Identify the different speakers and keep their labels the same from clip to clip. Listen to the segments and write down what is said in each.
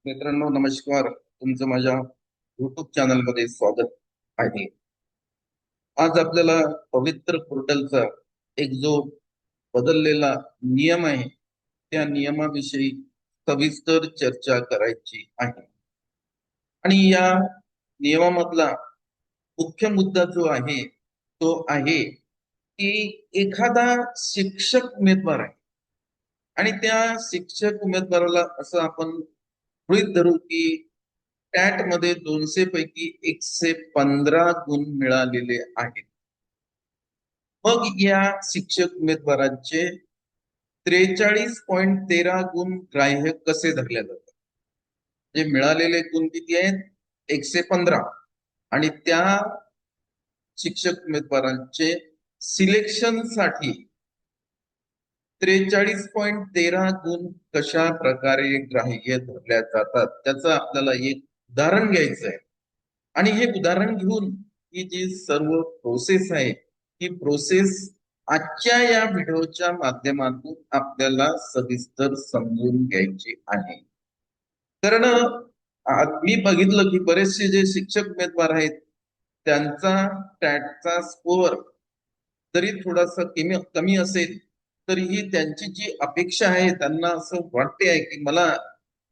Speaker 1: मित्रांनो नमस्कार. तुमचं माझ्या युट्यूब चॅनल मध्ये स्वागत आहे. आज आपल्याला पवित्र पोर्टलचा एक जो बदललेला नियम आहे त्या नियमाविषयी सविस्तर चर्चा करायची आहे. आणि या नियमामधला मुख्य मुद्दा जो आहे तो आहे की एखादा शिक्षक उमेदवार आहे आणि त्या शिक्षक उमेदवाराला असं आपण गृहीत धरू की टॅट मध्ये 200 पैकी 115 गुण मिळालेले आहेत. मग या शिक्षक उमेदवारांचे 43.13 गुण ग्राह्य कसे धरले जातात? जे मिळालेले गुण किती आहेत? 115. आणि त्या शिक्षक उमेदवारांचे सिलेक्शन साठी 43.13 गुण कशा प्रकारे ग्राह्य धरल्या जातात त्याचं आपल्याला एक उदाहरण घ्यायचं आहे. आणि हे उदाहरण घेऊन ही जी सर्व प्रोसेस आहे ही प्रोसेस आजच्या या व्हिडिओच्या माध्यमातून आपल्याला सविस्तर समजून घ्यायची आहे. कारण मी बघितलं की बरेचसे जे शिक्षक उमेदवार आहेत त्यांचा टॅटचा स्कोअर जरी थोडासा कमी असेल तरीही त्यांची जी अपेक्षा आहे त्यांना असं वाटते आहे की मला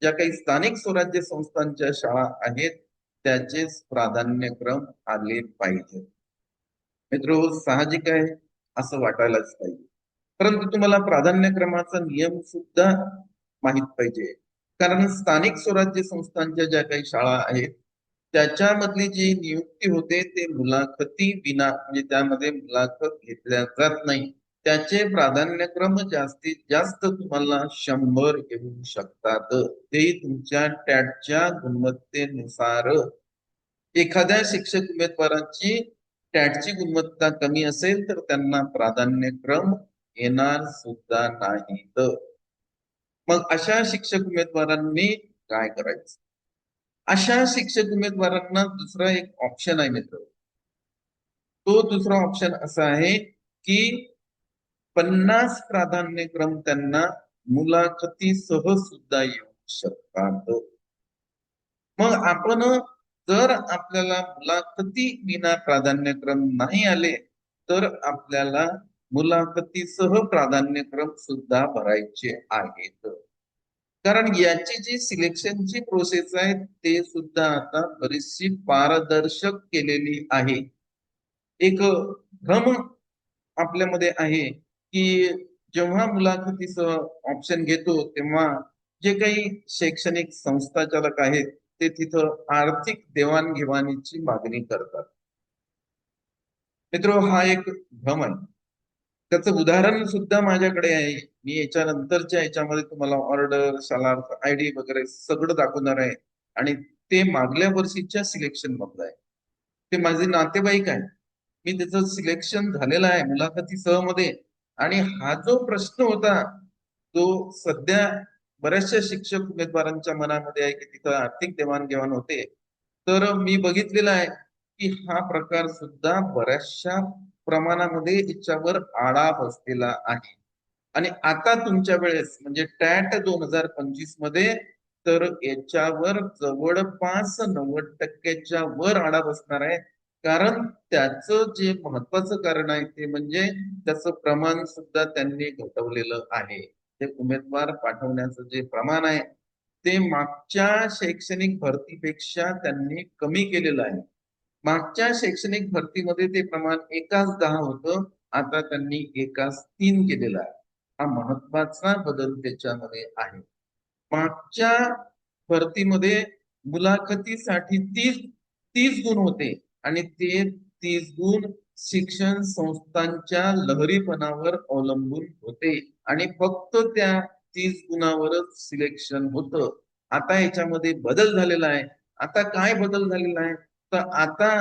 Speaker 1: ज्या काही स्थानिक स्वराज्य संस्थांच्या शाळा आहेत त्याचेच प्राधान्यक्रम आले पाहिजे. मित्र साहजिक आहे असं वाटायलाच पाहिजे. परंतु तुम्हाला प्राधान्यक्रमाचा नियम सुद्धा माहित पाहिजे. कारण स्थानिक स्वराज्य संस्थांच्या ज्या काही शाळा आहेत त्याच्यामधली जी नियुक्ती होते ते मुलाखती विना म्हणजे त्यामध्ये मुलाखत घेतल्या जात नाही. त्याचे प्राधान्यक्रम जास्तीत जास्त तुम्हाला 100 येऊ शकतात. ते तुमच्या टॅटच्या गुणवत्तेनुसार. एखाद्या शिक्षक उमेदवाराची टॅटची गुणवत्ता कमी असेल तर त्यांना प्राधान्यक्रम येणार सुद्धा नाहीत. मग अशा शिक्षक उमेदवारांनी काय करायचं? अशा शिक्षक उमेदवारांना दुसरा एक ऑप्शन आहे मित्र. तो दुसरा ऑप्शन असा आहे की 50 प्राधान्यक्रम त्यांना मुलाखतीसह सुद्धा येऊ शकतात. मग आपण जर आपल्याला मुलाखती विना प्राधान्यक्रम नाही आले तर आपल्याला मुलाखतीसह प्राधान्यक्रम सुद्धा भरायचे आहेत. कारण याची जी सिलेक्शनची प्रोसेस आहे ते सुद्धा आता बरीचशी पारदर्शक केलेली आहे. एक भ्रम आपल्यामध्ये आहे की जेव्हा मुलाखतीचं ऑप्शन घेतो तेव्हा जे काही शैक्षणिक संस्थाचालक आहेत ते तिथं आर्थिक देवाणघेवाणीची मागणी करतात. मित्र हा एक भ्रम आहे. त्याचं उदाहरण सुद्धा माझ्याकडे आहे. मी याच्यानंतरच्या याच्यामध्ये तुम्हाला ऑर्डर शालार्थ आयडी वगैरे सगळं दाखवणार आहे. आणि ते मागल्या वर्षीच्या सिलेक्शन मधलं आहे. ते माझे नातेवाईक आहे. मी त्याचं सिलेक्शन झालेलं आहे मुलाखती मध्ये. आणि हा जो प्रश्न होता तो सध्या बऱ्याचशा शिक्षक उमेदवारांच्या मनामध्ये आहे की तिथं आर्थिक देवाणघेवाण होते. तर मी बघितलेलं आहे की हा प्रकार सुद्धा बऱ्याचशा प्रमाणामध्ये याच्यावर आळा बसलेला आहे. आणि आता तुमच्या वेळेस म्हणजे टॅट 2025 मध्ये तर याच्यावर जवळपास 90% वर आळा बसणार आहे. कारण त्याचं जे महत्वाचं कारण आहे ते म्हणजे त्याचं प्रमाण सुद्धा त्यांनी घटवलेलं आहे. ते उमेदवार पाठवण्याचं जे प्रमाण आहे ते मागच्या शैक्षणिक भरतीपेक्षा त्यांनी कमी केलेलं आहे. मागच्या शैक्षणिक भरतीमध्ये ते प्रमाण 1:10 होतं. आता त्यांनी 1:3 केलेलं आहे. हा महत्वाचा बदल त्याच्यामध्ये आहे. मागच्या भरतीमध्ये मुलाखतीसाठी 30 गुण होते आणि ते 30 गुण शिक्षण संस्थांच्या लहरीपणावर अवलंबून होते आणि फक्त त्या 30 गुणावरच सिलेक्शन होतं. आता याच्यामध्ये बदल झालेला आहे. आता काय बदल झालेला आहे तर आता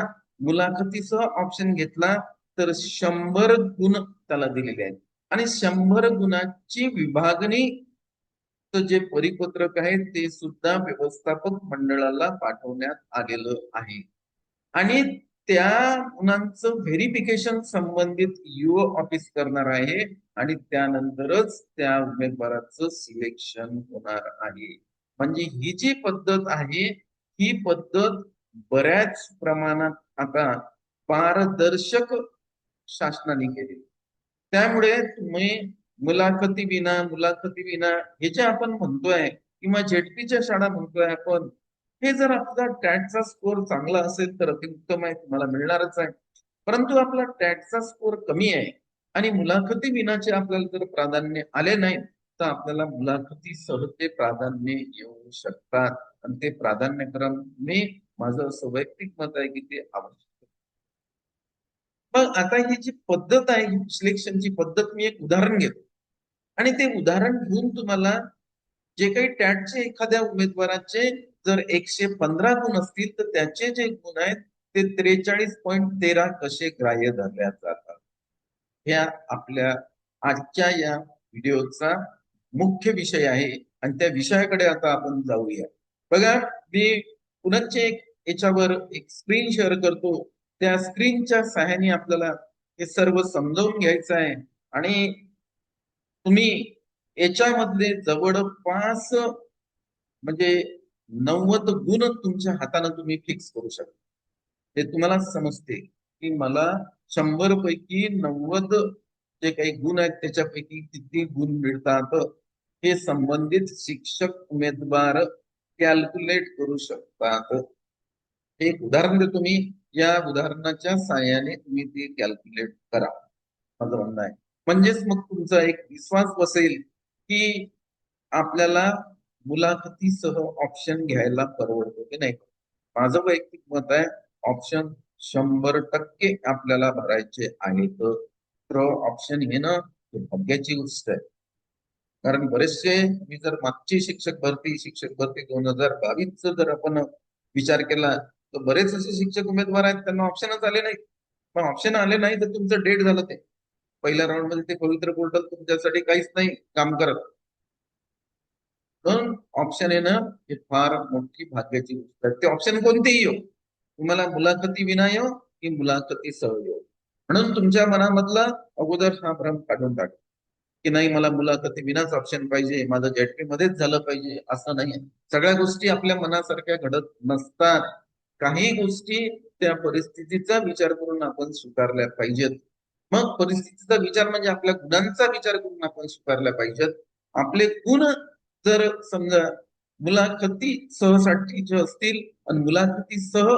Speaker 1: मुलाखतीचा ऑप्शन घेतला तर 100 गुण त्याला दिलेले आहेत. आणि 100 गुणाची विभागणी जे परिपत्रक आहे ते सुद्धा व्यवस्थापक मंडळाला पाठवण्यात आलेलं आहे. आणि त्या गुणांचं व्हेरिफिकेशन संबंधित युओ ऑफिस करणार आहे. आणि त्यानंतरच त्या उमेदवाराचं सिलेक्शन होणार आहे. म्हणजे ही जी पद्धत आहे ही पद्धत बऱ्याच प्रमाणात आता पारदर्शक शासनाने केली. त्यामुळे तुम्ही मुलाखती विना हे जे आपण म्हणतोय किंवा झेडपीच्या शाळा म्हणतोय आपण, हे जर आपला टॅटचा स्कोर चांगला असेल तर अतिउत्तम आहे, तुम्हाला मिळणारच आहे. परंतु आपला टॅटचा स्कोर कमी आहे आणि मुलाखती विनाचे आपल्याला जर प्राधान्य आले नाही तर आपल्याला मुलाखतीसह ते प्राधान्य येऊ शकतात आणि ते प्राधान्यक्रम मी माझं असं वैयक्तिक मत आहे की ते आवश्यक. मग आता ही जी पद्धत आहे ही सिलेक्शनची पद्धत मी एक उदाहरण घेतो आणि ते उदाहरण घेऊन तुम्हाला जे काही टॅटचे एखाद्या उमेदवाराचे जर 115 गुण असतील तर त्याचे जे गुण आहेत ते 43.13 कसे ग्राह्य धरल्या जातात, ह्या आपल्या आजच्या या व्हिडिओचा मुख्य विषय आहे आणि त्या विषयाकडे आता आपण जाऊया. बघा, मी पुनश्च एक याच्यावर एक स्क्रीन शेअर करतो. त्या स्क्रीनच्या सहाय्याने आपल्याला हे सर्व समजावून घ्यायचं आहे आणि तुम्ही याच्यामधले जवळपास म्हणजे 90 गुण तुमच्या हाताने तुम्ही फिक्स करू शकता. ते तुम्हाला समजते की मला 100 पैकी 90 जे काही गुण आहेत त्याच्यापैकी किती गुण मिळतात, हे संबंधित शिक्षक उमेदवार कॅल्क्युलेट करू शकतात. एक उदाहरण देतो मी, या उदाहरणाच्या साहाय्याने तुम्ही ते कॅल्क्युलेट करा, माझं म्हणणं आहे. म्हणजेच मग तुमचा एक विश्वास बसेल की आपल्याला मुलाखतीसह ऑप्शन घ्यायला परवडतो की नाही. माझं वैयक्तिक मत आहे ऑप्शन 100% आपल्याला भरायचे आहेत. तर ऑप्शन घेणं ही भाग्याची गोष्ट आहे. कारण बरेचसे, मी जर मागची शिक्षक भरती 2022 जर आपण विचार केला तर बरेच असे शिक्षक उमेदवार आहेत त्यांना ऑप्शनच आले नाही. पण ऑप्शन आले नाही तर तुमचं डेट झालं. ते पहिल्या राऊंड मध्ये ते पवित्र पोर्टल तुमच्यासाठी काहीच नाही काम करत. पण ऑप्शन येणं हे फार मोठी भाग्याची गोष्ट आहे. ते ऑप्शन कोणतेही येऊ, तुम्हाला मुलाखती विना येऊ की मुलाखती सह येऊ. म्हणून तुमच्या मनामधला अगोदर हा भ्रम काढून टाका की नाही मला मुलाखती विनाच ऑप्शन पाहिजे, माझं जेटपी मध्येच झालं पाहिजे, असं नाही. सगळ्या गोष्टी आपल्या मनासारख्या घडत नसतात. काही गोष्टी त्या परिस्थितीचा विचार करून आपण स्वीकारल्या पाहिजेत. मग परिस्थितीचा विचार म्हणजे आपल्या गुणांचा विचार करून आपण स्वीकारल्या पाहिजेत. आपले गुण जर समजा मुलाखती सहसाठी जे असतील आणि मुलाखती सह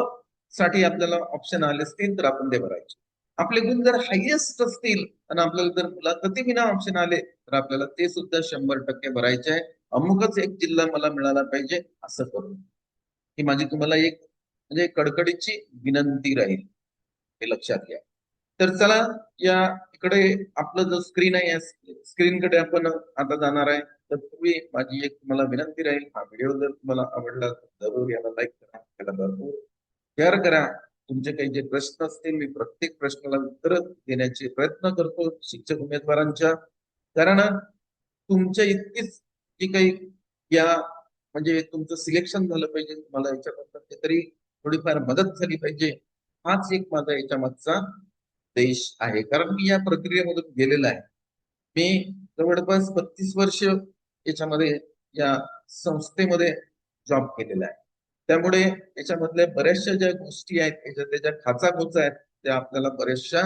Speaker 1: साठी आपल्याला ऑप्शन आले असतील तर आपण ते भरायचे. आपले गुण जर हायएस्ट असतील आणि आपल्याला जर मुलाखती विना ऑप्शन आले तर आपल्याला ते सुद्धा 100% भरायचे आहे. अमुकच एक जिल्हा मला मिळाला पाहिजे असं करून, ही माझी तुम्हाला एक म्हणजे कडकडीची विनंती राहील, हे लक्षात घ्या. तर चला, या इकडे आपलं जो स्क्रीन आहे या स्क्रीनकडे आपण आता जाणार आहे. तर तुम्ही, माझी एक तुम्हाला विनंती राहील, हा व्हिडिओ जर तुम्हाला आवडला तर जरूर याला लाईक करा, त्याला भरपूर शेअर करा. तुमचे काही जे प्रश्न असतील मी प्रत्येक प्रश्नाला उत्तर देण्याचे प्रयत्न करतो शिक्षक उमेदवारांच्या. कारण तुमच्या इतकीच जी काही या म्हणजे तुमचं सिलेक्शन झालं पाहिजे, तुम्हाला याच्याबद्दल तरी थोडीफार मदत झाली पाहिजे, हाच एक माझा याच्या मागचा देश आहे. कारण मी या प्रक्रियेमधून गेलेला आहे. मी जवळपास 32 वर्ष याच्यामध्ये या संस्थेमध्ये जॉब केलेला आहे. त्यामुळे याच्यामधल्या बऱ्याचशा ज्या गोष्टी आहेत त्याच्या खाचाखोचा आहेत त्या आपल्याला बऱ्याचशा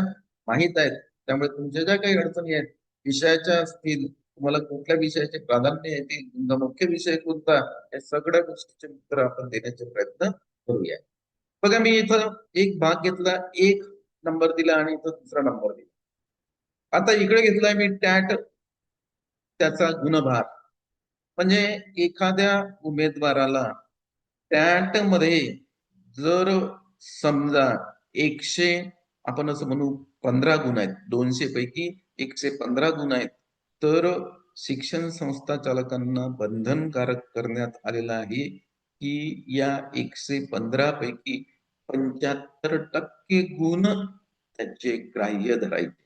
Speaker 1: माहीत आहेत. त्यामुळे तुमच्या ज्या काही अडचणी आहेत विषयाच्या असतील, तुम्हाला कुठल्या विषयाचे प्राधान्य येतील, तुमचा मुख्य विषय कोणता, या सगळ्या गोष्टीचे उत्तर आपण देण्याचे प्रयत्न करूया. बघा, मी इथं एक भाग घेतला, 1 नंबर दिला आणि इथं दुसरा नंबर दिला. आता इकडे घेतलाय मी टॅट, त्याचा गुणभार. म्हणजे एखाद्या उमेदवाराला टॅट मध्ये जर समजा 100, आपण असं म्हणू 15 गुण आहेत, 200 पैकी 115 गुण आहेत, तर शिक्षण संस्था चालकांना बंधनकारक करण्यात आलेलं आहे की या 115 पैकी 75% गुण त्याचे ग्राह्य धरायचे,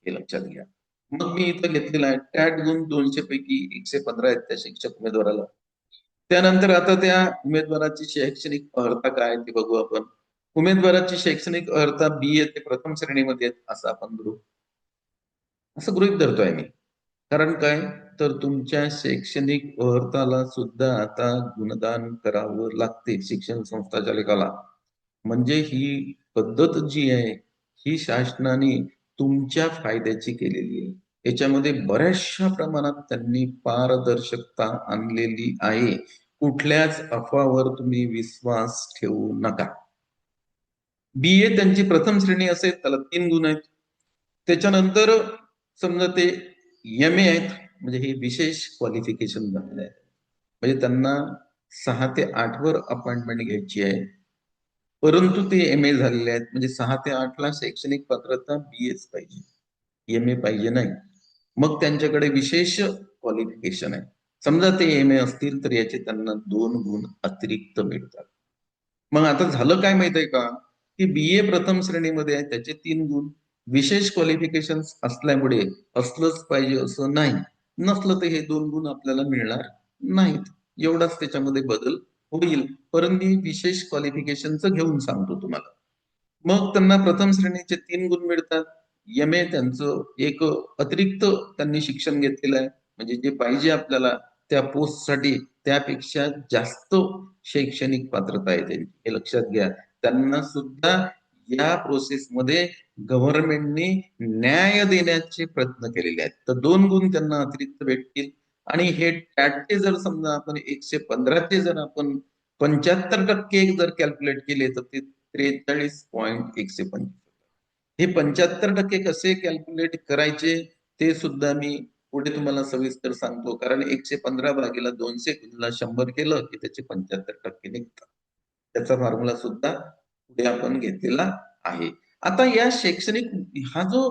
Speaker 1: हे लक्षात घ्या. मग मी इथं घेतलेला आहे टॅट गुण 200 पैकी 115 आहेत त्या शिक्षक उमेदवाराला. त्यानंतर आता त्या उमेदवाराची शैक्षणिक अर्हता काय आहे ते बघू आपण. उमेदवाराची शैक्षणिक अर्हता BA ते प्रथम श्रेणीमध्ये असं आपण असं गृहीत धरतोय मी. कारण काय, तर तुमच्या शैक्षणिक अर्हताला सुद्धा आता गुणदान करावं लागते शिक्षण संस्था चालकाला. म्हणजे ही पद्धत जी आहे ही शासनाने तुमच्या फायद्याची केलेली आहे. याच्यामध्ये बऱ्याचशा प्रमाणात त्यांनी पारदर्शकता आणलेली आहे. कुठल्याच अफवावर तुम्ही विश्वास ठेवू नका. BA त्यांची प्रथम श्रेणी असेल त्याला 3 गुण आहेत. त्याच्यानंतर समजा ते MA आहेत, म्हणजे हे विशेष क्वालिफिकेशन झालेलं आहे. म्हणजे त्यांना 6 ते 8 वर अपॉइंटमेंट घ्यायची आहे. परंतु ते MA झालेले आहेत, म्हणजे 6 ते 8 ला शैक्षणिक पात्रता BAच पाहिजे, MA पाहिजे नाही. मग त्यांच्याकडे विशेष क्वालिफिकेशन आहे. समजा ते MA असतील तर याचे त्यांना 2 गुण अतिरिक्त मिळतात. मग आता झालं काय माहित आहे का, की BA प्रथम श्रेणीमध्ये आहे त्याचे 3 गुण, विशेष क्वालिफिकेशन असल्यामुळे असलंच पाहिजे असं नाही, नसलं तर हे 2 गुण आपल्याला मिळणार नाहीत. एवढाच त्याच्यामध्ये बदल होईल. परंतु मी विशेष क्वालिफिकेशनचं घेऊन सांगतो तुम्हाला. मग त्यांना प्रथम श्रेणीचे 3 गुण मिळतात. MA त्यांचं एक अतिरिक्त त्यांनी शिक्षण घेतलेलं आहे, म्हणजे जे पाहिजे आपल्याला त्या पोस्टसाठी त्यापेक्षा जास्त शैक्षणिक पात्रता आहे त्यांची, हे लक्षात घ्या. त्यांना सुद्धा या प्रोसेसमध्ये गव्हर्नमेंटने न्याय देण्याचे प्रयत्न केलेले आहेत. तर 2 गुण त्यांना अतिरिक्त भेटतील. आणि हे टॅटचे जर समजा आपण 115चे जर आपण 75% जर कॅल्क्युलेट केले तर ते 43.125. हे 75% कसे कॅल्क्युलेट करायचे ते सुद्धा मी पुढे तुम्हाला सविस्तर सांगतो. कारण 115 भागीला 200 गुणिले 100 केलं की त्याचे 75% निघतात. त्याचा फॉर्म्युला सुद्धा पुढे आपण घेतलेला आहे. आता या शैक्षणिक हा जो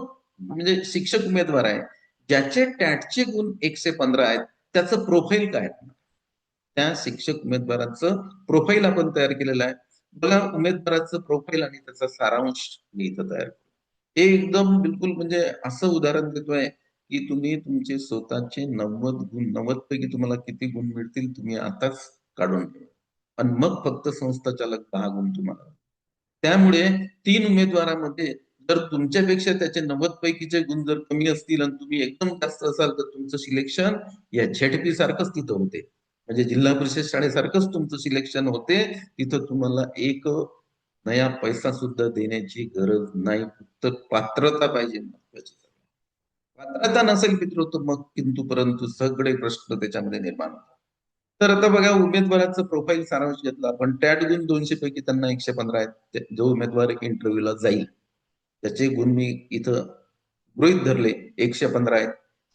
Speaker 1: म्हणजे शिक्षक उमेदवार आहे ज्याचे टॅटचे गुण 115 आहेत, त्याचं प्रोफाईल काय? त्या शिक्षक उमेदवाराचं प्रोफाईल आपण तयार केलेलं आहे. बघा, उमेदवाराचं प्रोफाईल आणि त्याचा सारांश मी इथं तयार करतो. हे एकदम बिलकुल म्हणजे असं उदाहरण देतोय की तुम्ही तुमचे स्वतःचे 90 गुण, 90 पैकी तुम्हाला किती गुण मिळतील तुम्ही आताच काढून ठेवा. आणि मग फक्त संस्था चालक 10 गुण तुम्हाला. त्यामुळे 3 उमेदवारामध्ये जर तुमच्यापेक्षा त्याचे 90 पैकीचे गुण जर कमी असतील आणि तुम्ही एकदम जास्त असाल तर तुमचं सिलेक्शन या ZP सारखंच तिथं होते. म्हणजे जिल्हा परिषद शाळेसारखंच तुमचं सिलेक्शन होते. तिथं तुम्हाला एक नया पैसा सुद्धा देण्याची गरज नाही. फक्त पात्रता पाहिजे, महत्वाची. पात्रता नसेल मित्र तर मग किंतु परंतु सगळे प्रश्न त्याच्यामध्ये निर्माण होतात. तर आता बघा, उमेदवाराचं प्रोफाईल सारांश घेतला आपण. टॅट गुण 200 पैकी त्यांना 115 आहेत. जो उमेदवार इंटरव्ह्यूला जाईल त्याचे गुण मी इथं गृहीत धरले 115 आहेत.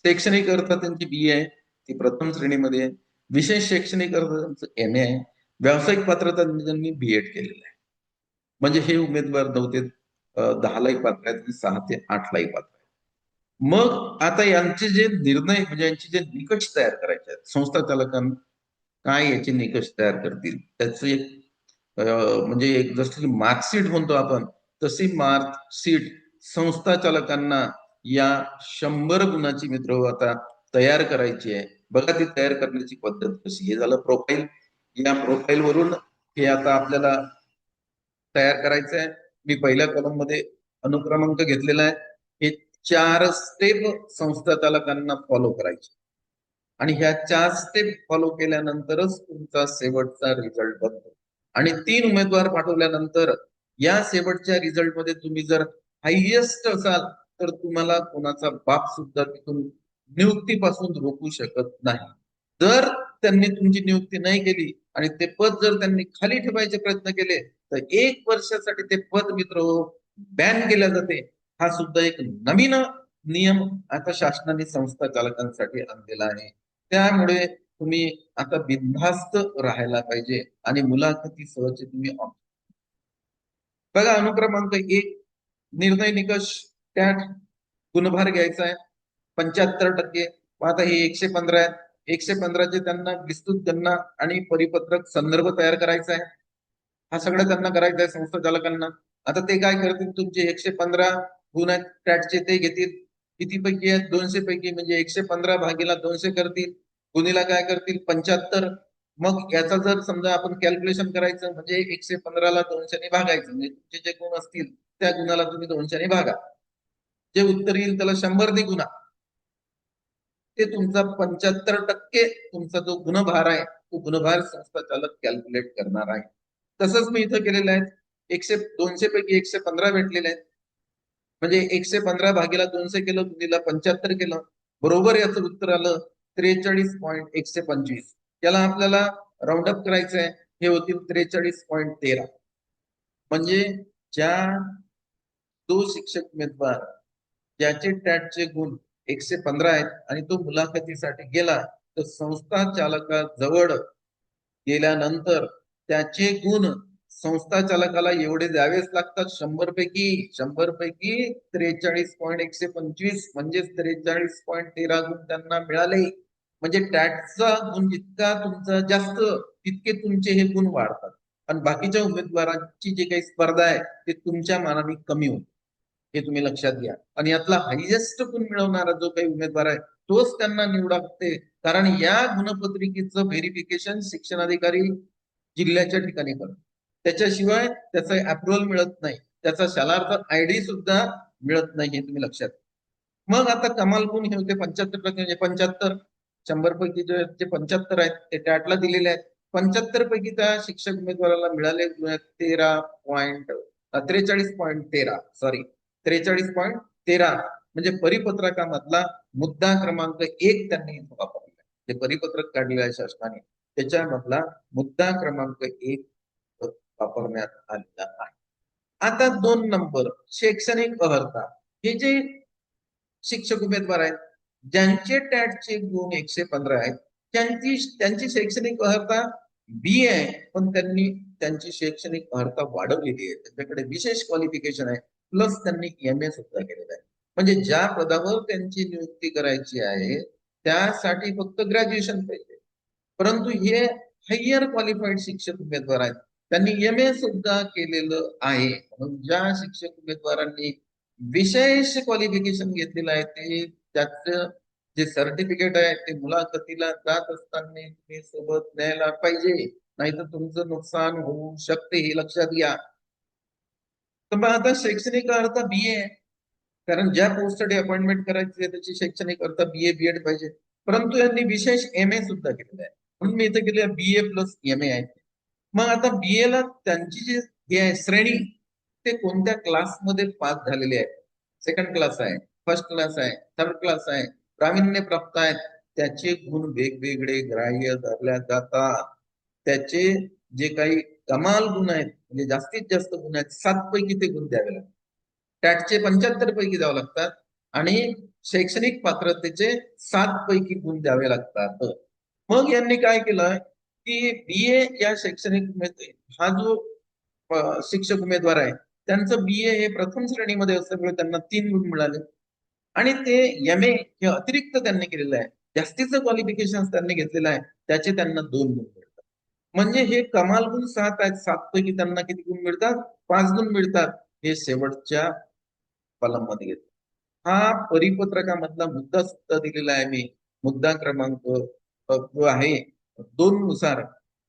Speaker 1: शैक्षणिक अर्थ त्यांची BA आहे, ती प्रथम श्रेणीमध्ये आहे. विशेष शैक्षणिक अर्थ त्यांचं MA आहे. व्यावसायिक पात्रता त्यांनी B.Ed केलेलं आहे. म्हणजे हे उमेदवार 9 ते 10लाही पात्र आहेत आणि 6 ते 8लाही पात्र आहेत. मग आता यांचे जे निर्णय म्हणजे यांचे जे निकष तयार करायचे आहेत, संस्था चालकांना काय याचे निकष तयार करतील त्याचं एक म्हणजे एक जसं मार्कशीट म्हणतो आपण, तशी मार्कशीट संस्था चालकांना या 100 गुणाची मित्र आता तयार करायची आहे. बघा ती तयार करण्याची पद्धत कशी. हे झालं प्रोफाईल. या प्रोफाईल वरून हे आता आपल्याला तयार करायचं आहे. मी पहिल्या कॉलम मध्ये अनुक्रमांक घेतलेला आहे. हे 4 स्टेप संस्था चालकांना फॉलो करायचे आणि ह्या 4 स्टेप फॉलो केल्यानंतरच तुमचा शेवटचा रिझल्ट बनतो. आणि 3 उमेदवार पाठवल्यानंतर या शेवटच्या रिझल्टमध्ये तुम्ही जर हायएस्ट असाल तर तुम्हाला कोणाचा बाप सुद्धा तिथून नियुक्तीपासून रोखू शकत नाही. जर त्यांनी तुमची नियुक्ती नाही केली आणि ते पद जर त्यांनी खाली ठेवायचे प्रयत्न केले तर 1 वर्षासाठी ते पद मित्र बॅन केल्या जाते. हा सुद्धा एक नवीन नियम आता शासनाने संस्था चालकांसाठी आणलेला आहे. त्यामुळे तुम्ही आता बिनधास्त राहायला पाहिजे आणि मुलाखती सहज तुम्ही बघा. अनुक्रमांक 1, निर्णय निकष टॅट गुणभार घ्यायचा आहे 75%. आता हे 115 आहेत. 115चे त्यांना विस्तृत गणना आणि परिपत्रक संदर्भ तयार करायचा आहे. हा सगळं त्यांना करायचं आहे संस्था चालकांना. आता ते काय करतील, तुमचे 115 गुण आहेत टॅटचे ते घेतील. किती पैकी आहेत? 200 पैकी. म्हणजे 115 भागीला 200 करतील. गुणीला काय करतील? 75. मग याचा जर समजा आपण कॅल्क्युलेशन करायचं म्हणजे 115ला 200ने भागायचं, म्हणजे तुमचे जे गुण असतील त्या गुणाला तुम्ही 200ने भागा. जे उत्तर येईल त्याला 100ने गुणा. ते तुमचा 75% तुमचा जो गुणभार आहे तो गुणभार संस्था चालक कॅल्क्युलेट करणार आहे. तसंच मी इथं केलेलं आहे. 200 पैकी 115 भेटलेले आहेत. म्हणजे 115 भागीला 200 केलं, दिला 75 केलं, बरोबर याचं उत्तर आलं 43.125. याला आपल्याला राऊंड अप करायचं आहे, हे होतील 43.13. म्हणजे ज्या तो शिक्षक उमेदवार ज्याचे टॅटचे गुण 115 आहेत आणि तो मुलाखतीसाठी गेला, तर संस्था चालकाजवळ गेल्यानंतर त्याचे गुण संस्था चालकाला एवढे द्यावेच लागतात. 100 पैकी 43.125 म्हणजेच 43.13 गुण त्यांना मिळाले. म्हणजे टॅटचा गुण जितका तुमचा जास्त तितके तुमचे हे गुण वाढतात आणि बाकीच्या उमेदवारांची जी काही स्पर्धा आहे ते तुमच्या मानाने कमी होते. हे तुम्ही लक्षात घ्या. आणि यातला हायएस्ट गुण मिळवणारा जो काही उमेदवार आहे तोच त्यांना निवडते, कारण या गुणपत्रिकेचं व्हेरिफिकेशन शिक्षणाधिकारी जिल्ह्याच्या ठिकाणी करतो. त्याच्याशिवाय त्याचा अप्रुव्हल मिळत नाही, त्याचा शालार्थ आयडी सुद्धा मिळत नाही, हे तुम्ही लक्षात घ्या. मग आता कमाल गुण हे होते 75%, म्हणजे 75. 100 पैकी जे 75 आहेत ते टॅटला दिलेले आहेत. 75 पैकी त्या शिक्षक उमेदवाराला मिळाले 43.13, सॉरी 43.13. म्हणजे परिपत्रकामधला मुद्दा क्रमांक 1 त्यांनी वापरला. ते परिपत्रक काढलेलं आहे शासनाने, त्याच्यामधला मुद्दा क्रमांक 1 वापरण्यात आलेला आहे. आता 2 नंबर शैक्षणिक अर्हता. हे जे शिक्षक उमेदवार आहेत ज्यांचे टॅटचे गुण 115 आहेत, त्यांची शैक्षणिक अर्हता बी आहे, पण त्यांनी त्यांची शैक्षणिक अर्हता वाढवलेली आहे. त्यांच्याकडे विशेष क्वालिफिकेशन आहे, प्लस त्यांनी MA सुद्धा केलेलं आहे. म्हणजे ज्या पदावर त्यांची नियुक्ती करायची आहे त्यासाठी फक्त ग्रॅज्युएशन पाहिजे. परंतु हे हायर क्वालिफाईड शिक्षक उमेदवार आहेत, त्यांनी MA सुद्धा केलेलं आहे. म्हणून ज्या शिक्षक उमेदवारांनी विशेष क्वालिफिकेशन घेतलेलं आहे ते त्याचं जे सर्टिफिकेट आहे ते मुलाखतीला जात असताना तुम्ही सोबत न्यायला पाहिजे, नाहीतर तुमचं नुकसान होऊ शकते, हे लक्षात घ्या. तर मग आता शैक्षणिक अर्हता BA आहे, कारण ज्या पोस्टसाठी अपॉइंटमेंट करायची आहे त्याची शैक्षणिक अर्हता BA BEd पाहिजे. परंतु यांनी विशेष MA सुद्धा केलेलं आहे, म्हणून मी इथे केले BA प्लस MA आहे. मग आता BA ला त्यांची जी हे आहे श्रेणी, ते कोणत्या क्लासमध्ये पास झालेले आहेत. सेकंड क्लास आहे, फर्स्ट क्लास आहे, थर्ड क्लास आहे, प्रावीण्य प्राप्त आहेत, त्याचे गुण वेगवेगळे ग्राह्य धरल्या जातात. त्याचे जे काही कमाल गुण आहेत, म्हणजे जास्तीत जास्त गुण आहेत, 7 पैकी ते गुण द्यावे लागतात. टॅटचे 75 पैकी द्यावे लागतात आणि शैक्षणिक पात्रतेचे 7 पैकी गुण द्यावे लागतात. मग यांनी काय केलं की BA या शैक्षणिक हा जो शिक्षक उमेदवार आहे त्यांचं BA हे प्रथम श्रेणीमध्ये असल्यामुळे त्यांना 3 गुण मिळाले आणि ते MA हे अतिरिक्त त्यांनी केलेलं आहे, जास्तीचं क्वालिफिकेशन त्यांनी घेतलेलं आहे, त्याचे त्यांना 2 गुण मिळतात. म्हणजे हे कमाल गुण 7 आहेत, 7 पैकी त्यांना किती गुण मिळतात? 5 गुण मिळतात. हे शेवटच्या कॉलम मध्ये घेतो. हा परिपत्रकामधला मुद्दा सुद्धा दिलेला आहे मी, मुद्दा क्रमांक जो आहे 2 नुसार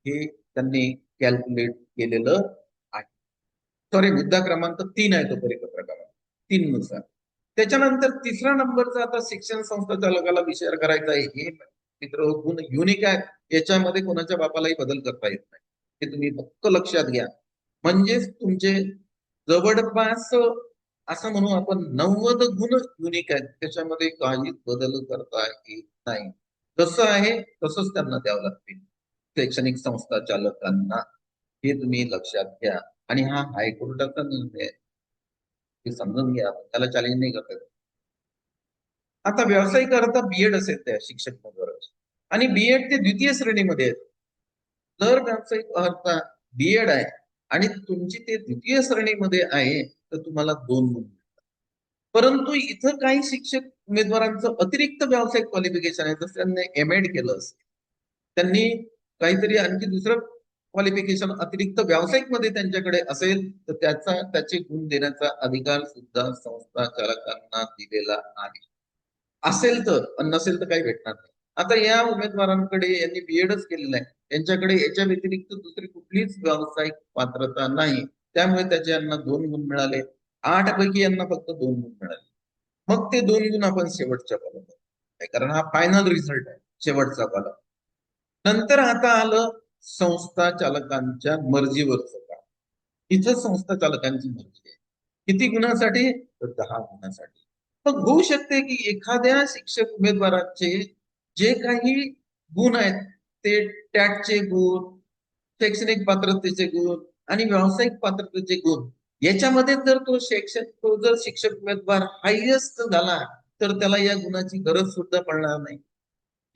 Speaker 1: हे त्यांनी कॅल्क्युलेट केलेलं आहे. सॉरी, मुद्दा क्रमांक 3 आहे तो परिपत्रकामध्ये, 3 नुसार. त्याच्यानंतर तिसरा नंबरचा आता शिक्षण संस्था चालकाला विचार करायचा आहे. हे मित्र गुण युनिक आहेत, याच्यामध्ये कोणाच्या बापालाही बदल करता येत नाही, हे तुम्ही फक्त लक्षात घ्या. म्हणजेच तुमचे जवळपास असं म्हणू आपण 90 गुण युनिक आहेत, त्याच्यामध्ये काहीच बदल करता येत नाही. जसं आहे तसंच त्यांना द्यावं लागते शैक्षणिक संस्था चालकांना, हे तुम्ही लक्षात घ्या. आणि हा हायकोर्टाचा निर्णय आहे, हे समजून घ्या, त्याला चॅलेंज नाही करता. आता व्यावसायिक अर्हता BEd असेल त्या शिक्षक उमेदवाराची, आणि BEd ते द्वितीय श्रेणीमध्ये आहेत. जर व्यावसायिक अर्हता BEd आहे आणि तुमची ते द्वितीय श्रेणीमध्ये आहे तर तुम्हाला 2 गुण मिळतात. परंतु इथं काही शिक्षक उमेदवारांचं अतिरिक्त व्यावसायिक क्वालिफिकेशन आहे, जसं त्यांनी MEd केलं असेल, त्यांनी काहीतरी आणखी दुसरं क्वालिफिकेशन अतिरिक्त व्यावसायिक मध्ये त्यांच्याकडे असेल तर त्याचे गुण देण्याचा अधिकार सुद्धा संस्था चालकांना दिलेला आहे. असेल तर, नसेल तर काही भेटणार नाही. आता या उमेदवारांकडे यांनी BEdच केलेलं आहे, यांच्याकडे याच्या व्यतिरिक्त दुसरी कुठलीच व्यावसायिक पात्रता नाही, त्यामुळे त्याचे यांना 2 गुण मिळाले. 8 पैकी यांना फक्त 2 गुण मिळाले. मग ते 2 गुण आपण शेवटच्या कॉलममध्ये, आहे, कारण हा फायनल रिझल्ट आहे, शेवटचा कॉलम. नंतर आता आलं संस्था चालकांच्या मर्जीवरचं काम. इथं संस्था चालकांची मर्जी आहे. किती गुणासाठी? तर 10 गुणासाठी. मग होऊ शकते की एखाद्या शिक्षक उमेदवाराचे जे काही गुण आहेत ते टॅटचे गुण, शैक्षणिक पात्रतेचे गुण आणि व्यावसायिक पात्रतेचे गुण याच्यामध्ये जर तो जर शिक्षक उमेदवार हायएस्ट झाला तर त्याला या गुणाची गरज सुद्धा पडणार नाही.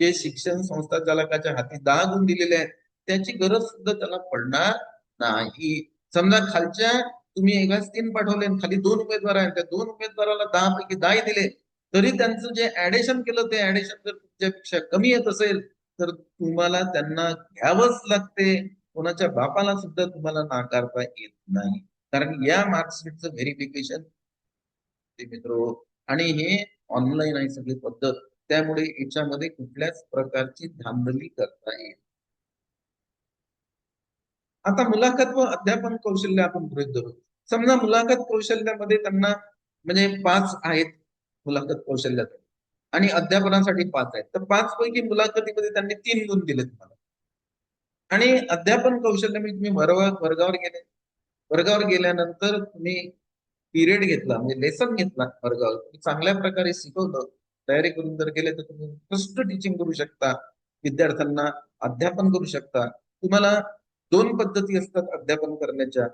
Speaker 1: जे शिक्षण संस्था चालकाच्या हाती 10 गुण दिलेले आहेत त्याची गरज सुद्धा त्याला पडणार नाही. समजा खालच्या तुम्ही एकाच 3 पाठवले खाली 2 उमेदवार आहेत, त्या 2 उमेदवाराला 10 पैकी 10 दिले तरी त्यांचं जे ऍडिशन केलं ते ऍडिशन जर तुमच्यापेक्षा कमी येत असेल तर तुम्हाला त्यांना घ्यावंच लागते. कोणाच्या बापाला सुद्धा तुम्हाला नाकारता येत नाही, कारण या मार्कशीटचं व्हेरिफिकेशन मित्र आणि हे ऑनलाईन आहे सगळी पद्धत, त्यामुळे याच्यामध्ये कुठल्याच प्रकारची धांदली करता येईल. आता मुलाखत व अध्यापन कौशल्य आपण गृहीत धरू. समजा मुलाखत कौशल्यामध्ये त्यांना म्हणजे 5 आहेत मुलाखत कौशल्यात आणि अध्यापनासाठी 5 आहेत, तर 5 पैकी मुलाखतीमध्ये त्यांनी 3 गुण दिले तुम्हाला. आणि अध्यापन कौशल्य म्हणजे तुम्ही वर्गावर गेल्यानंतर तुम्ही पिरियड घेतला म्हणजे लेसन घेतला वर्गावर, तुम्ही चांगल्या प्रकारे शिकवलं, तयारी करून जर गेले तर तुम्ही फर्स्ट टीचिंग करू शकता, विद्यार्थ्यांना अध्यापन करू शकता. तुम्हाला 2 पद्धती असतात अध्यापन करण्याच्या,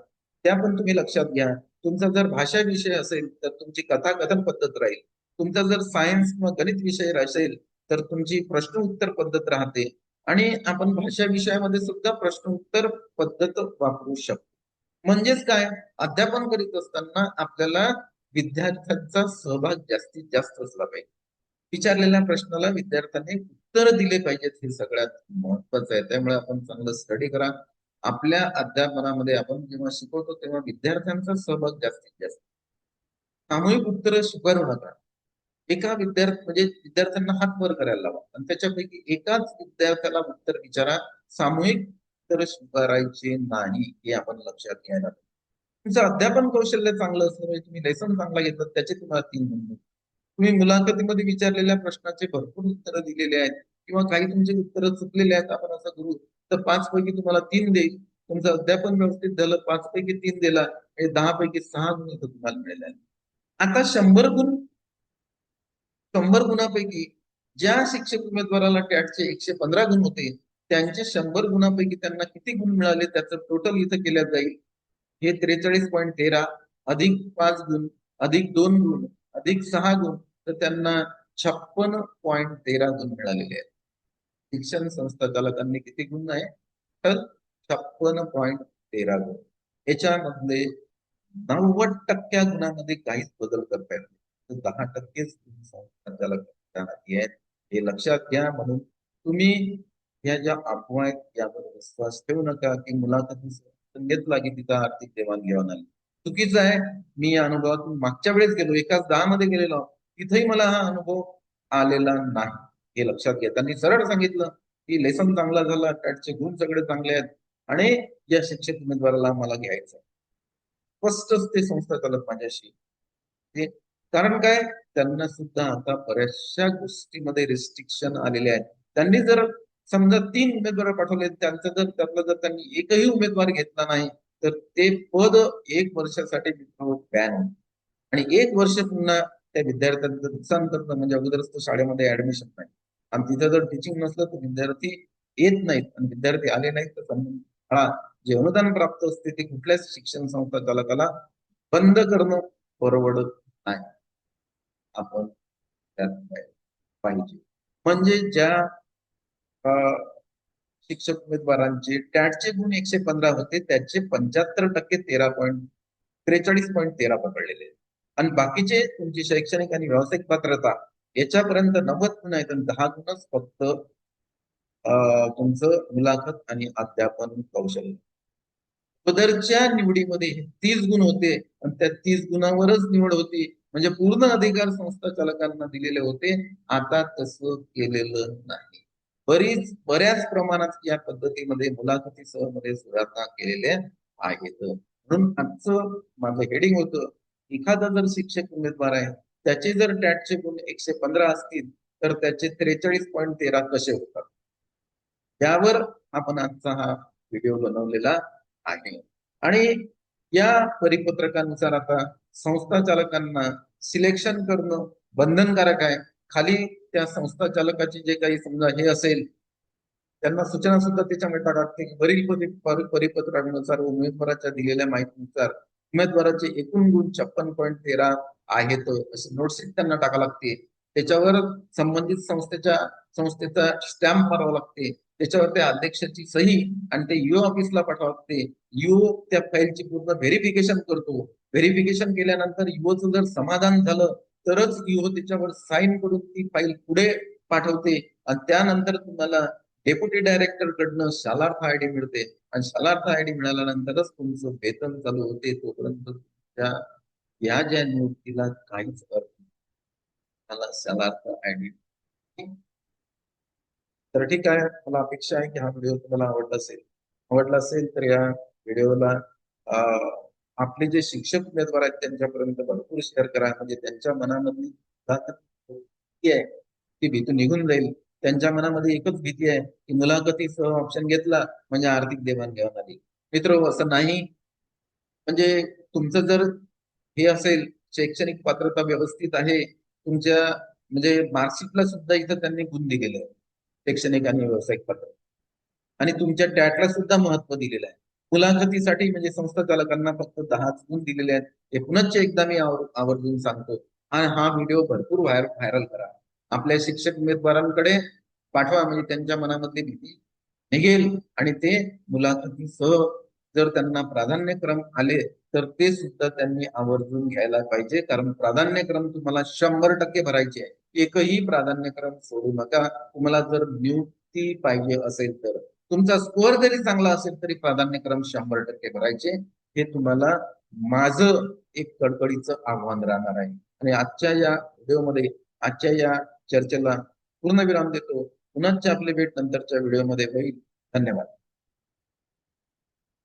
Speaker 1: त्या पण तुम्ही लक्षात घ्या. तुमचा जर भाषा विषय असेल तर तुमची कथाकथन पद्धत राहील. तुमचा जर सायन्स किंवा गणित विषय असेल तर तुमची प्रश्न उत्तर पद्धत राहते आणि आपण भाषा विषयामध्ये सुद्धा प्रश्न उत्तर पद्धत वापरू शकतो. म्हणजेच काय, अध्यापन करीत असताना आपल्याला विद्यार्थ्यांचा सहभाग जास्तीत जास्त असला पाहिजे. विचारलेल्या प्रश्नाला विद्यार्थ्यांनी उत्तर दिले पाहिजेत, हे सगळ्यात महत्वाचं आहे. त्यामुळे आपण चांगलं स्टडी करा. आपल्या अध्यापनामध्ये आपण जेव्हा शिकवतो तेव्हा विद्यार्थ्यांचा सहभाग जास्तीत जास्त. सामूहिक उत्तर स्वीकारू नका. एका म्हणजे विद्यार्थ्यांना हात वर करायला लावा आणि त्याच्यापैकी एकाच विद्यार्थ्याला उत्तर विचारा. सामूहिक उत्तर स्वीकारायचे नाही, हे आपण लक्षात घ्यायला. तुमचं अध्यापन कौशल्य चांगलं असलं म्हणजे तुम्ही लेसन चांगला घेतलं त्याचे तुम्हाला 3 गुण. तुम्ही मुलाखतीमध्ये विचारलेल्या प्रश्नाचे भरपूर उत्तरं दिलेले आहेत किंवा काही तुमचे उत्तरं चुकलेले आहेत, आपण असं करू तर 5 पैकी तुम्हाला 3 देईल. तुमचं अध्यापन व्यवस्थित झालं, 5 पैकी 3 दिला, हे 10 पैकी 6 गुण इथं तुम्हाला मिळाले. आता 100 गुणापैकी ज्या शिक्षक उमेदवाराला टॅटचे 115 गुण होते त्यांचे 100 गुणापैकी त्यांना किती गुण मिळाले त्याचं टोटल इथं केलं जाईल. हे 43.13 अधिक 5 गुण अधिक 2 गुण अधिक 6 गुण, तर त्यांना 56.13 गुण मिळालेले आहेत. शिक्षण संस्था चालकांनी किती गुण आहे तर 56.13 गुण. याच्यामध्ये 90% गुणामध्ये काहीच बदल करता येत नाही, 10%च संस्था चालक आहेत, हे लक्षात घ्या. म्हणून तुम्ही या ज्या अफवा आहेत यावर विश्वास ठेवू नका की मुलाखती घेतला की तिथं आर्थिक देवाणघेवाण आली. चुकीचं आहे. मी या अनुभवातून मागच्या वेळेस गेलो, एकाच 10 मध्ये गेलेलो, तिथेही मला हा अनुभव आलेला नाही, हे लक्षात घ्या. त्यांनी सरळ सांगितलं की लेसन चांगला झाला, टॅटचे गुण सगळे चांगले आहेत आणि या शिक्षक उमेदवाराला मला घ्यायचं. स्पष्टच ते संस्था चालक माझ्याशी, कारण काय, त्यांना सुद्धा आता बऱ्याचशा गोष्टीमध्ये रिस्ट्रिक्शन आलेले आहेत. त्यांनी जर समजा 3 उमेदवार पाठवले, त्यांचं जर त्यातला जर त्यांनी एकही उमेदवार घेतला नाही तर ते पद 1 वर्षासाठी बॅन आणि 1 वर्ष पुन्हा त्या विद्यार्थ्यांचं नुकसान करणं म्हणजे अगोदरच तो शाळेमध्ये ऍडमिशन नाही आणि तिथं जर टीचिंग नसलं तर विद्यार्थी येत नाहीत आणि विद्यार्थी आले नाहीत तर शाळा जे अनुदान प्राप्त असते ते कुठल्याच शिक्षण संस्था चालकाला बंद करणं परवडत नाही. आपण त्यात पाहिजे म्हणजे ज्या शिक्षक उमेदवारांचे टॅटचे गुण 115 होते त्याचे 75% 43.13 पकडलेले आणि बाकीचे तुमची शैक्षणिक आणि व्यावसायिक पात्रता याच्यापर्यंत 90 गुण आहेत आणि 10 गुणच फक्त तुमचं मुलाखत आणि अध्यापन कौशल्य. पदरच्या निवडीमध्ये 30 गुण होते आणि त्या 30 गुणावरच निवड होती, म्हणजे पूर्ण अधिकार संस्था चालकांना दिलेले होते. आता तसं केलेलं नाही. बऱ्याच प्रमाणात या पद्धतीमध्ये मुलाखतीसह मध्ये सुधारणा केलेल्या आहेत. म्हणून आजचं माझं हेडिंग होतं, एखादा जर शिक्षक उमेदवार आहे त्याचे जर टॅटचे गुण 115 असतील तर त्याचे 43.13 कसे होतात, यावर आपण आजचा हा व्हिडिओ बनवलेला आहे. आणि या परिपत्रकानुसार आता संस्था चालकांना सिलेक्शन करणं बंधनकारक आहे. खाली त्या संस्था चालकाची जे काही समजा हे असेल, त्यांना सूचना सुद्धा त्याच्यामध्ये टाकते की वरील परिपत्रकानुसार उमेदवाराच्या दिलेल्या माहितीनुसार उमेदवाराचे एकूण गुण 56.13 आहेत असे नोटशीट त्यांना टाकावं लागते. त्याच्यावर संबंधित संस्थेचा स्टॅम्प मारावा लागते. त्याच्यावर त्या अध्यक्षाची सही आणि ते ईओ ऑफिसला पाठवावं लागते. ईओ त्या फाईलची पूर्ण व्हेरिफिकेशन करतो. व्हेरिफिकेशन केल्यानंतर ईओचं जर समाधान झालं तरच ईओ त्याच्यावर साईन करून ती फाईल पुढे पाठवते आणि त्यानंतर तुम्हाला डेप्युटी डायरेक्टर कडनं शालार्थ आयडी मिळते आणि शालार्थ आयडी मिळाल्यानंतरच तुमचं वेतन चालू होते. तोपर्यंत त्या या ज्या नियुक्तीला काहीच अर्थ नाही. मला शालार्थ आयडी. तर ठीक आहे, मला अपेक्षा आहे की हा व्हिडिओ तुम्हाला आवडला असेल तर या व्हिडिओला आपले जे शिक्षक उमेदवार आहेत त्यांच्यापर्यंत भरपूर शेअर करा, म्हणजे त्यांच्या मनामधली भीती आहे ती भीती निघून जाईल. त्यांच्या मनामध्ये एकच भीती आहे की मुलाखतीसह ऑप्शन घेतला म्हणजे आर्थिक देवाणघेवाण आली. मित्र, असं नाही. म्हणजे तुमचं जर हे असेल, शैक्षणिक पात्रता व्यवस्थित आहे तुमच्या, म्हणजे मार्कशीटला सुद्धा इथं त्यांनी गुण दिलेले आहे शैक्षणिक आणि व्यावसायिक पात्रता, आणि तुमच्या टॅटला सुद्धा महत्व दिलेलं आहे. मुलाखतीसाठी म्हणजे संस्था चालकांना फक्त 10च गुण दिलेले आहेत. हे पुनश्च एकदा मी आवर्जून सांगतो. आणि हा व्हिडिओ भरपूर व्हायरल करा, आपल्या शिक्षक उमेदवारांकडे पाठवा, म्हणजे त्यांच्या मनामधली भीती निघेल आणि ते मुलाखतीसह जर त्यांना प्राधान्यक्रम आले तर ते सुद्धा त्यांनी आवर्जून घ्यायला पाहिजे. कारण प्राधान्यक्रम तुम्हाला 100% भरायचे आहे. एकही प्राधान्यक्रम सोडू नका. तुम्हाला जर नियुक्ती पाहिजे असेल तर तुमचा स्कोअर जरी चांगला असेल तरी प्राधान्यक्रम 100% भरायचे. हे तुम्हाला माझं एक कडकडीचं आव्हान राहणार आहे. आणि आजच्या या व्हिडिओमध्ये, आजच्या या चर्चेला पूर्ण विराम देतो. पुन्हा आपले भेट नंतरच्या व्हिडिओमध्ये होईल. धन्यवाद.